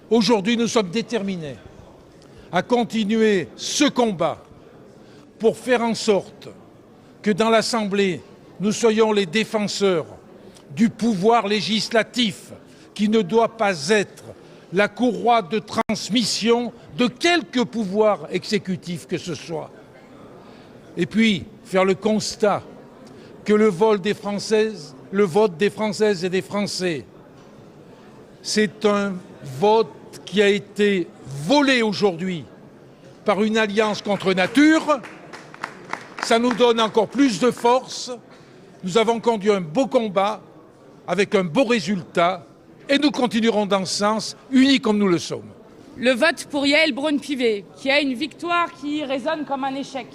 Aujourd'hui, nous sommes déterminés à continuer ce combat pour faire en sorte que dans l'Assemblée, nous soyons les défenseurs du pouvoir législatif qui ne doit pas être la courroie de transmission de quelque pouvoir exécutif que ce soit. Et puis, faire le constat que le vote des Françaises et des Français, c'est un vote qui a été volé aujourd'hui par une alliance contre nature. Ça nous donne encore plus de force. Nous avons conduit un beau combat avec un beau résultat et nous continuerons dans ce sens, unis comme nous le sommes. Le vote pour Yaël Braun-Pivet, qui a une victoire qui résonne comme un échec,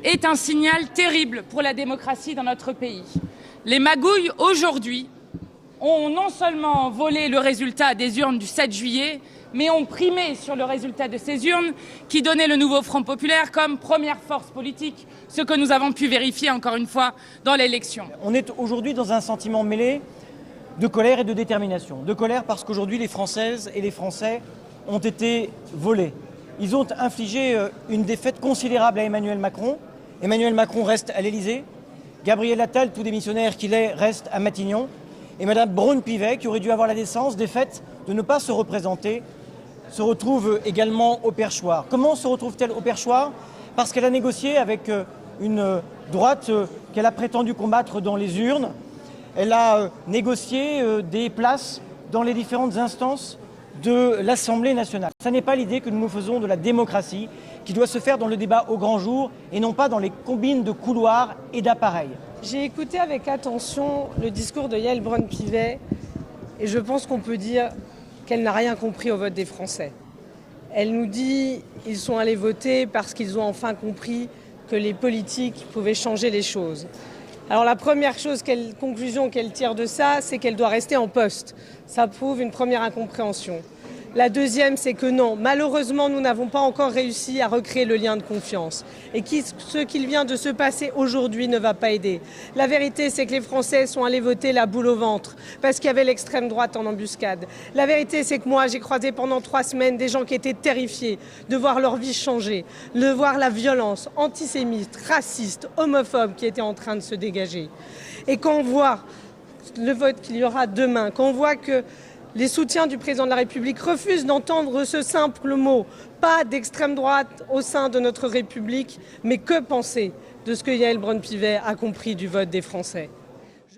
est un signal terrible pour la démocratie dans notre pays. Les magouilles, aujourd'hui, ont non seulement volé le résultat des urnes du 7 juillet, mais ont primé sur le résultat de ces urnes qui donnait le nouveau Front populaire comme première force politique, ce que nous avons pu vérifier encore une fois dans l'élection. On est aujourd'hui dans un sentiment mêlé de colère et de détermination. De colère parce qu'aujourd'hui les Françaises et les Français ont été volés. Ils ont infligé une défaite considérable à Emmanuel Macron. Emmanuel Macron reste à l'Élysée. Gabriel Attal, tout démissionnaire qu'il est, reste à Matignon. Et Mme Braun-Pivet, qui aurait dû avoir la décence des faits de ne pas se représenter, se retrouve également au perchoir. Comment se retrouve-t-elle au perchoir? Parce qu'elle a négocié avec une droite qu'elle a prétendu combattre dans les urnes. Elle a négocié des places dans les différentes instances de l'Assemblée nationale. Ce n'est pas l'idée que nous nous faisons de la démocratie, qui doit se faire dans le débat au grand jour et non pas dans les combines de couloirs et d'appareils. J'ai écouté avec attention le discours de Yaël Braun-Pivet et je pense qu'on peut dire qu'elle n'a rien compris au vote des Français. Elle nous dit qu'ils sont allés voter parce qu'ils ont enfin compris que les politiques pouvaient changer les choses. Alors la première conclusion qu'elle tire de ça, c'est qu'elle doit rester en poste. Ça prouve une première incompréhension. La deuxième, c'est que non, malheureusement, nous n'avons pas encore réussi à recréer le lien de confiance. Et ce qu'il vient de se passer aujourd'hui ne va pas aider. La vérité, c'est que les Français sont allés voter la boule au ventre parce qu'il y avait l'extrême droite en embuscade. La vérité, c'est que moi, j'ai croisé pendant 3 semaines des gens qui étaient terrifiés de voir leur vie changer, de voir la violence antisémite, raciste, homophobe qui était en train de se dégager. Et quand on voit le vote qu'il y aura demain, quand on voit que les soutiens du président de la République refusent d'entendre ce simple mot. Pas d'extrême droite au sein de notre République, mais que penser de ce que Yaël Braun-Pivet a compris du vote des Français ?